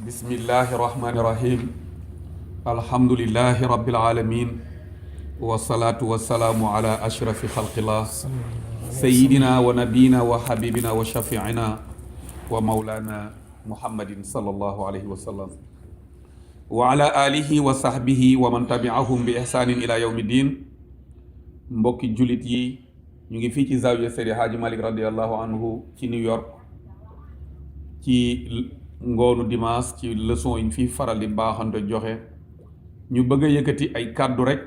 bismillahi rahmani rahim alhamdulillahi rabbil alamin wasalaatu wasalaamu ala ashrafi xalqillah sayidina wa nabiyina wa habibina wa shafiina wa maulana muhammadin sallallahu alayhi wa sallam wa ala alihi wa sahbihi wa man tabiahum bi ihsanin ila yawmi din. Mbokki julit yi ñu ngi fii ci zawiya Seydi Hadji Malick radiallahu anhu ci New York ci ngoonu dimanche ci leçon yi fii faral di baaxante joxe ñu bëgg a yëkkati ay kàddu rek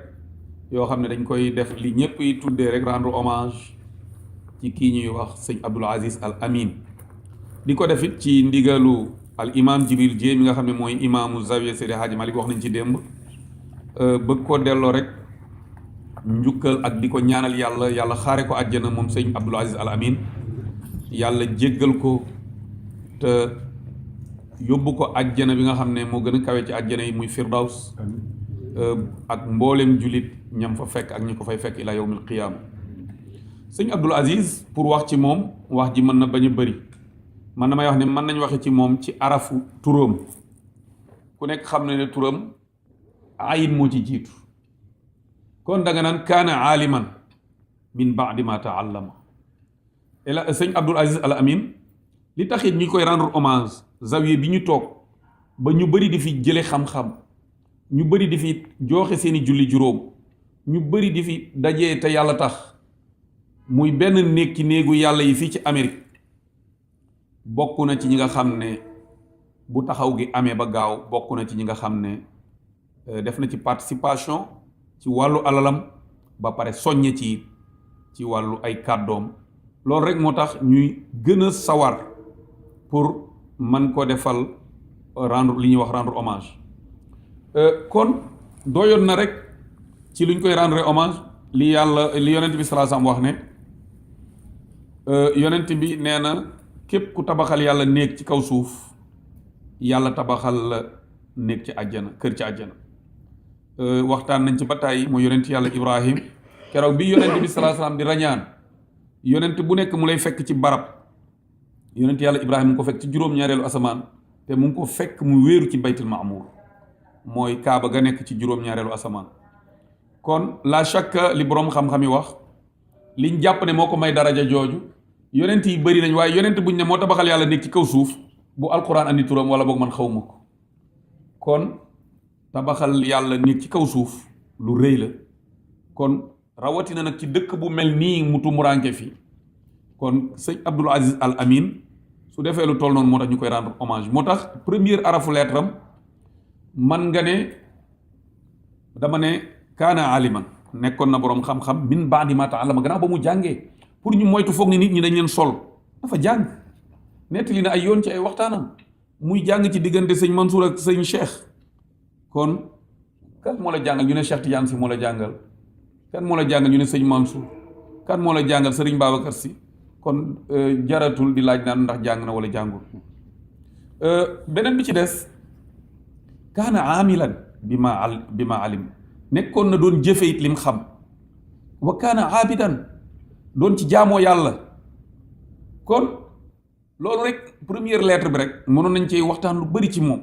yoo xam ne dañ koy def li ñëpp yi tuddee rek rendre hommage ci kii ñuy wax sëñ Abdoul Aziz Al Amin di ko defit ci ndigalu al imam Jibril Dieye mi nga xam ne mooy imaamu zawiya Seydi Hadji Malick wax nañ ci démb bëgg koo delloo rek njukkal ak di ko ñaanal yàlla xaare ko àjjana moom sëñ Abdoul Aziz Al Amin yàlla jéggal ko te yóbbu ko àjjana bi nga xam ne moo gën a kawe ci àjjana yi muy firdaws ak mboolem julit ñam fa fekk ak ñi ko fay fekk ila yawmil qiyaama. sëñ Abdoul Aziz pour wax ci moom wax ji mën na bañ a bëri man damay wax ne mën nañ waxe ci moom ci arafu turam ku nekk xam ne turam ayin moo ci jiitu kon da nga naan kaana aaliman min baadi ma taallama sëñ Abdoul Aziz Al Amin li taxit ñu koy rendre hommage zawiya bi ñu toog ba ñu bëri di fi jële xam-xam ñu bëri di fi jooxe seeni julli juróom ñu bëri di fi dajee te yàlla tax muy benn néeg ci néegu yàlla yi fii ci Amérique bokk na ci ñi nga xam ne bu taxaw gi amee ba gaaw bokk na ci ñi nga xam ne def na ci participation ci wàllu alalam ba pare soññe ci wàllu ay kàddoom loolu rek moo tax ñuy gën a sawar pour man ko defal rendre li ñuy wax rendre hommage kon doyoon na rek ci luñ koy rendre hommage li yonent bi sallallahu alayhi wasallam wax ne yonent bi nee na képp ku tabaxal yàlla néeg ci kaw suuf yàlla tabaxal la néeg ci àjjana kër ci àjjana waxtaan nañ ci ba tàyyi mooy yonent yàlla Ibrahim keroog bi yonent bi sallallahu alayhi wasallam di rañaan yonent bu nekk mu lay fekk ci barab yonent yàlla Ibrahima mu ngi ko fekk ci juróom-ñaareelu asamaan te mu ngi ko fekk mu wéeru ci baytul maamuur mooy kaaba ga nekk ci juróom-ñaareelu asamaan kon la chaque li boroom xam-xam yi wax liñ jàpp ne moo ko may daraja jooju yonent yi bëri nañ waaye yonent buñ ne moo tabaxal yàlla nekk ci kaw suuf bu alquran andi turam wala boog man xaw ma ko kon tabaxal yàlla nekk ci kaw suuf lu rëy la kon rawatina nag ci dëkk bu mel nii mu tumuraanke fi kon sëñ Abdoul Aziz Al Amin su defee lu toll noonu moo tax ñu koy rendre hommage moo tax première arafu lettre am man nga ne dama ne kaana aliman nekkoon na boroom xam-xam min ba'di ma ta'allama gannaaw ba mu jàngee pour ñu moytu foog ni nit ñi dañ leen sol dafa jàng nettali na ay yoon ci ay waxtaanam muy jàng ci diggante sëñ Mansour ak sëñ Cheikh kon kan moo la jàngal ñu ne Cheikh Tidiane Sy moo la jàngal kan moo la jàngal ñu ne sëñ Mansour kan moo la jàngal sëriñ Babacar Sy kon jaratul di laaj naan ndax jàng na wala jàngul beneen bi ci des kaana aamilan bi ma alim nekkoon na doon jëfe it lim xam wa kaana aabidan doon ci jaamoo yàlla kon loolu rek première lettre bi rek mënoon nañ ci waxtaan lu bari ci moom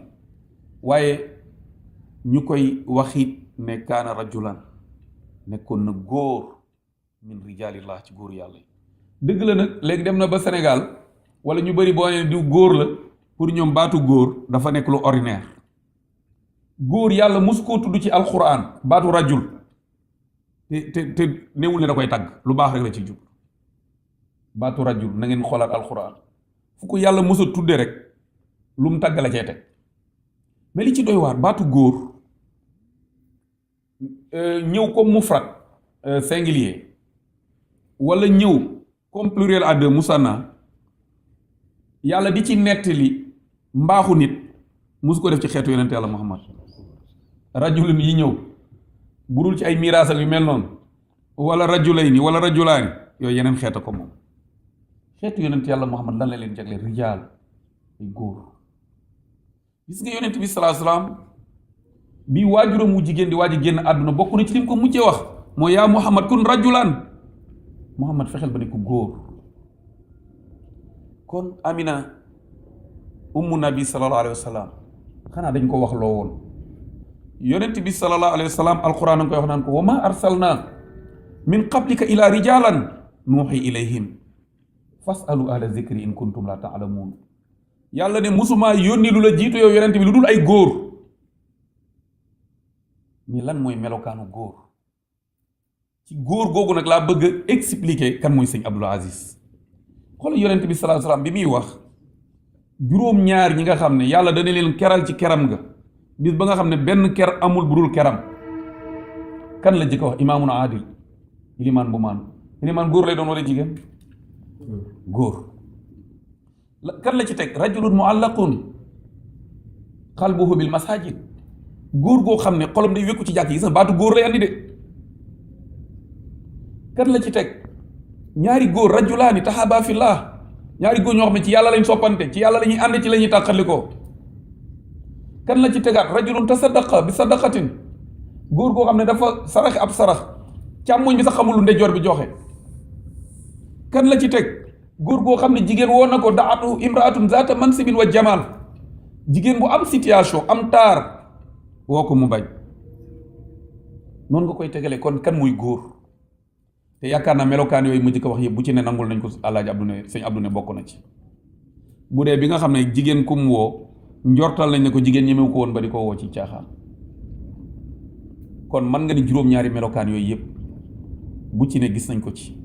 waaye ñu koy waxit ne kaana rajulan nekkoon na góor min rijaalillah ci góor yàlla yi dëgg la nag léegi dem na ba Sénégal wala ñu bëri boo nee diw góor la pour ñoom baatu góor dafa nekk lu ordinaire góor yàlla mosu koo tudd ci alquran baatu rajul te newul ne da koy tagg lu baax rek la ci jub baatu rajul na ngeen xoolaat alquran fu ko yàlla mos a tudde rek lu mu tagg la cee teg mais li ci doy waar baatu góor ñëw comme mufrad singulier wala ñëw comme pluriel à deux musanna yàlla di ci nettali mbaaxu nit musu ko def ci xeetu yonent yàlla Muhammad rajulun yi ñëw budul ci ay miraas ak yu mel noonu wala rajulayni wala rajulaani yooyu yeneen xeeta ko moom xeetu yonent yàlla Muhammad lan la leen jagleel rijaal ay góor gis nga yonent bi sallallahu alayhi wasallam bi waajuram wu jigéen di waaji génn àdduna bokk na ci lim ko mujjee wax mooy yaa Muhammad kun rajulan Muhammad fexeel ba ne ko góor kon Amina ummu nabi sallallahu alayhi wa sallam xanaa dañ ko wax loo woon yonent bi sallallahu alayhi wa sallam alquran a nga koy wax naan ko wa ma arsalna min qablika ila rijalan nuuxi ilayhim fasalu ahla zikri in kuntum la taalamuun yàlla ne musumaa yónni lu la jiitu yow yonent bi lu dul ay góor mais lan mooy melokaanu góor ci góor googu nag laa bëgg a expliquer kan mooy sëñ Abdul Aziz xoolal yonent bi sallallahu alayhi wa sallam bi muy wax juróom-ñaar ñi nga xam ne yàlla dana leen keral ci keram nga bis ba nga xam ne benn ker amul bu dul keram kan la jëkk wax imaamun adil ilimaan bu maan ilimaan góor lay doon wala jigéen góor kan la ci teg rajulun muallaqun qalbuhu bil masajid góor goo xam ne xolam day wékku ci jàkk yi sax baatu góor lay andi de kan la ci teg ñaari góor rajulaani tahaba fillah ñaari góor ñoo xam ne ci yàlla lañ soppante ci yàlla la ñuy ànd ci la ñuy tàqalikoo kan la ci tegaat rajulun tasaddaqa bi sadaqatin góor goo xam ne dafa saraxe ab sarax càmmoñ bi sax xamul lu ndeyjoor bi joxe kan la ci teg góor goo xam ne jigéen woo na ko daatu imraatun zaata mansibin wa jamal jigéen bu am situation am taar woo ko mu bañ noonu nga koy tegale kon kan muy góor te yaakaar naa melokaan yooyu ma jëkk wax yëpp bu ci ne nangul nañ ko Alaaji Abdu ne sëñ Abdu ne bokk na ci bu dee bi nga xam ne jigéen kum woo njortal nañ ne ko jigéen ñemewu ko woon ba di ko woo ci caaxaan kon man nga ni juróom-ñaari melokaan yooyu yëpp bu ci ne gis nañ ko ci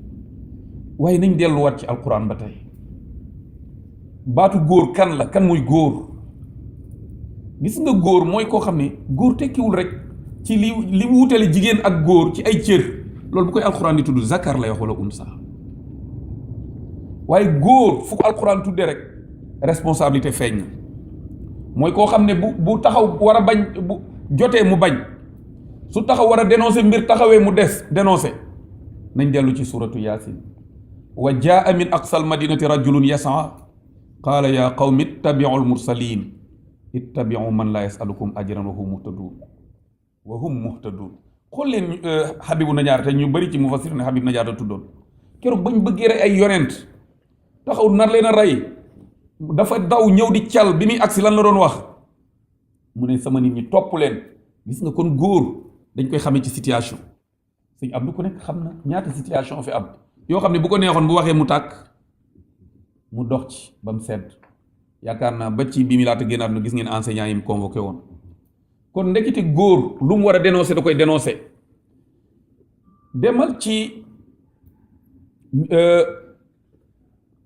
waaye nañ delluwaat ci alquran ba tey baatu góor kan la kan muy góor gis nga góor mooy koo xam ne góor tekkiwul rek ci li wutale jigéen ak góor ci ay cër loolu bu koy alquran di tudd zakar lay wax wala unsa waaye góor fu ko alquran tuddee rek responsabilité feeñ na mooy koo xam ne bu taxaw war a bañ bu jotee mu bañ su taxaw war a dénoncer mbir taxawee mu des dénoncer nañ dellu ci suratu yaasin wa jaa min aqsal madinati rajulun yasaa qaala ya qawmi ittabiu almursalin ittabiu man la yasalukum ajran wa hum muhtadun xool leen Habibu Najaar te ñu bëri ci mufassir ne Habib Najaar la tuddoon keroog bañ bëggee rey ay yonent taxaw nar leen a rey dafa daw ñëw di cal bi muy agsi lan la doon wax mu ne sama nit ñi topp leen gis nga kon góor dañ koy xamee ci situation sëñ Abdou ku nekk xam na ñaata situation fi am yoo xam ne bu ko neexoon bu waxee mu tàkk mu dox ci ba mu sedd yaakaar naa ba ci bi mi laata génnaat na gis ngeen enseignant yi mu convoqué woon kon ndekete góor lu mu war a dénoncer da koy dénoncer demal ci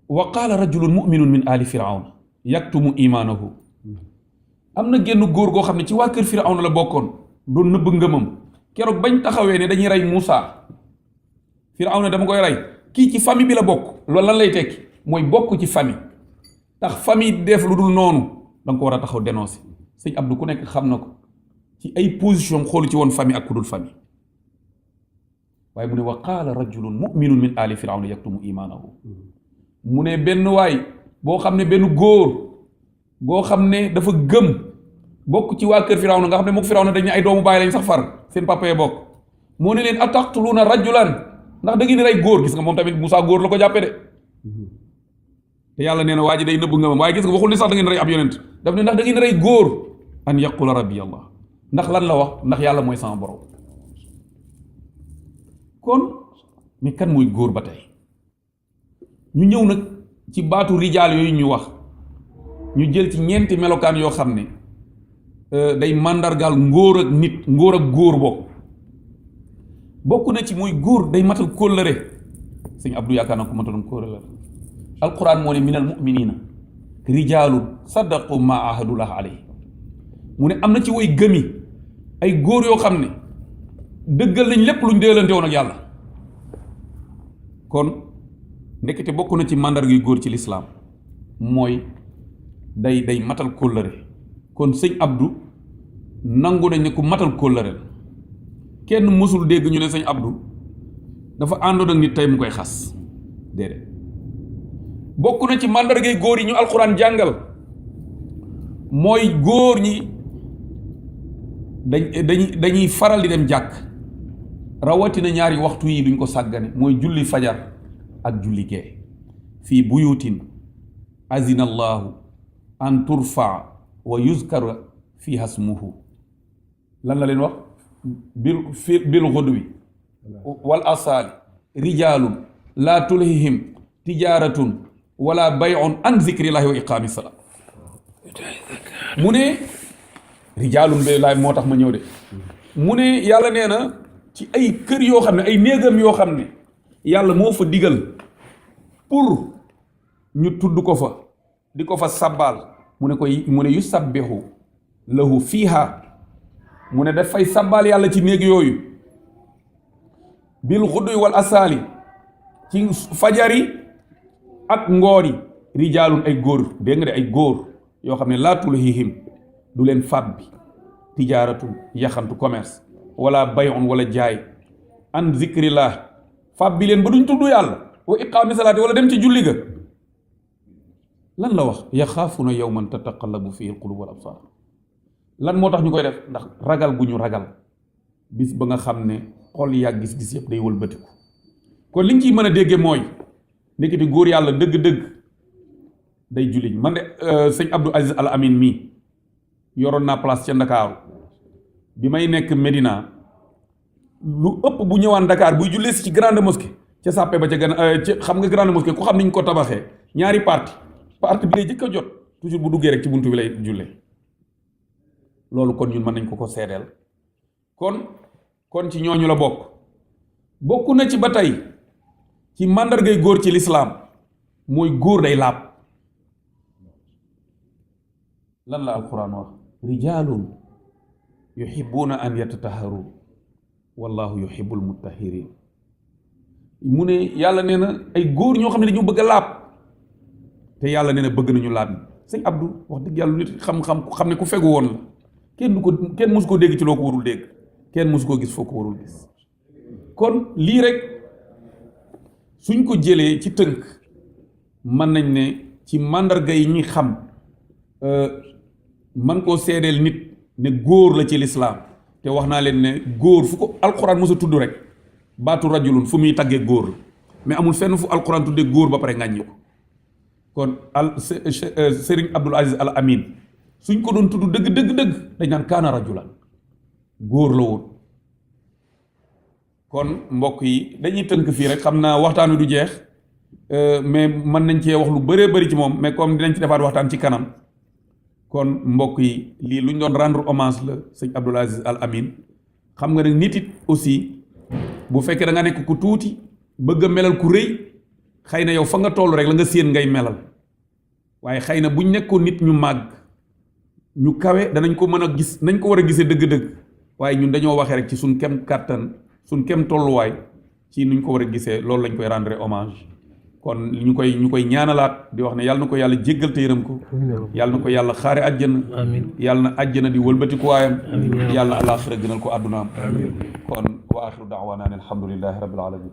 wa qaala rajulun muminun min ali firawna yaktumu imaanahu am na génn góor goo xam ne ci waa kër firawna la bokkoon doon nëbb ngëmam keroog bañ taxawee ne dañuy rey Muusa firawna dama koy rey kii ci famille bi la bokk loolu lan lay tekki mooy bokk ci famille tax famille def lu dul noonu da nga ko war a taxaw dénoncer sëñ Abdou ku nekk xam na ko ci ay position xoolu ci woon famille ak ku dul famille waaye mu ne wa qaala rajulun muminun min ali firawna yaktumu imaanahu mu ne benn waay boo xam ne benn góor boo xam ne dafa gëm bokk ci waa kër firawna nga xam ne mook firawna dañ ne ay doomu baay lañ sax far seen papa yee bokk moo ne leen ataqtuluuna rajulan ndax da ngeen rey góor gis nga moom tamit Moussa góor la ko jàppe de te yàlla nee na waa ji day nëbb ngëmam waaye gis nga waxul ni sax da ngeen rey ab yonent daf ne ndax da ngeen rey góor an yaqula rabbi allah ndax lan la wax ndax yàlla mooy sama borom kon mais kan mooy góor ba tey ñu ñëw nag ci baatu rijaal yooyu ñu wax ñu jël ci ñeenti melokaan yoo xam ne day màndargaal ngóor ak nit ngóor ak góor bokk na ci muy góor day matal kóllëre sëñ Abdou yaakaar na ko mataloon kóllëre alquran moo ne minal muminina rijaalun saddaqu ma ahadullah alayhi mu ne am na ci way gëmi ay góor yoo xam ne dëggal nañ lépp luñ déelante woon ak yàlla kon ndekete bokk na ci màndarga góor ci lislaam mooy day matal kóllëre kon sëñ Abdou nangu nañ ne ku matal kóllëre la kenn mësul dégg ñu ne sëñ Abdou dafa àndoon ak nit tey mu koy xas déedéet bokk na ci màndargay góor yi ñu alxuraan jàngal mooy góor ñi dañuy faral di dem jàkk rawatina ñaari waxtu yi duñ ko sàggane mooy julli fajar ak julli gee fii buyutin azina allahu an turfa wa yuzkara fiiha ismuhu lan la leen wax bil ghudwi wal asaali rijaalun laa tulhihim tijaaratun wala bay'un an zikrillahi wa iqaami salaat mu ne rijaalun be laay moo tax ma ñëw de mu ne yàlla nee na ci ay kër yoo xam ne ay néegam yoo xam ne yàlla moo fa digal pour ñu tudd ko fa di ko fa sabbaal mu ne yusabbihu lahu fiiha mu ne dafay sabbaal yàlla ci néeg yooyu bil xudduy wal asaali ci fajari ak ngoori rijaalun ay góor dégg nga de ay góor yoo xam ne laa tulhihim du leen fab bi tijaaratun yaxantu commerce wala bay'un wala jaay an zikrillah fab bi leen ba duñ tudd yàlla wa iqaami salaati wala dem ci julli ga lan la wax yaxaafuna yawman tataqallabu fihi alqulub wal absar lan moo tax ñu koy def ndax ragal gu ñu ragal bis ba nga xam ne xol yaa gis-gis yëpp day wëlbatiku kon liñ ciy mën a déggee mooy nekkati góor yàlla dëgg-dëgg day julli man de sëñ Abdou Aziz Al Amin mii yoroon naa place ca Ndakaaru bi may nekk Médina lu ëpp bu ñëwaan Dakar buy jullee si ci grande mosquée ca sàppe ba ca gën a xam nga grande mosquée ku xam niñ ko tabaxee ñaari parti bi lay jëkk a jot toujours bu duggee rek ci buntu bi lay jullee loolu kon ñun mën nañ ko seedeel kon ci ñooñu la bokk na ci ba tey ci màndargay góor ci lislaam mooy góor day laab lan la alquran wax rijaalun yuhibbuuna an yatataharu wallahu yuhibbul muttahirin mu ne yàlla nee na ay góor ñoo xam ne dañu bëgg a laab te yàlla nee na bëgg nañu laab ni sëñ Abdou wax dëgg yàlla nit xam ne ku fegu woon la kenn mosu ko dégg ci loo ko warul dégg kenn mosu koo gis foo ko warul gis kon lii rek suñ ko jëlee ci tënk mën nañ ne ci màndarga yi ñi xam man koo seedeel nit ne góor la ci lislaam te wax naa leen ne góor fu ko alquran mos a tudd rek baatu rajulun fu muy taggee góor la mais amul fenn fu alquran tuddee góor ba pare ngàññi ko kon Serigne Abdoul Aziz Al Amin suñ ko doon tudd dëgg dañ naan kaana rajulan góor la woon kon mbokk yi dañuy tënk fii rek xam naa waxtaan wi du jeex mais mën nañ cee wax lu bëree bëri ci moom mais comme dinañ ci defaat waxtaan ci kanam kon mbokk yi lii lu ñu doon rendre hommage la sëñ Abdoul Aziz Al Amin xam nga nag nit it aussi bu fekkee da nga nekk ku tuuti bëgg a melal ku rëy xëy na yow fa nga toll rek la nga séen ngay melal waaye xëy na buñ nekkoon nit ñu màgg ñu kawe danañ ko mën a gis nañ ko war a gisee dëgg-dëgg waaye ñun dañoo waxee rek ci suñ kem kàttan suñ kem tolluwaay ci nuñ ko war a gisee loolu lañ koy rendre hommage kon ñu koy ñaanalaat di wax ne yàlla na ko yàlla jéggal te yërëm ko yàlla na ko yàlla xaare àjjana yàlla na àjjana di wëlbatikuwaayam yàlla na alaaxira gënal ko àddunaam kon wa axiru daawaana an alhamdulillahi rabbil alamin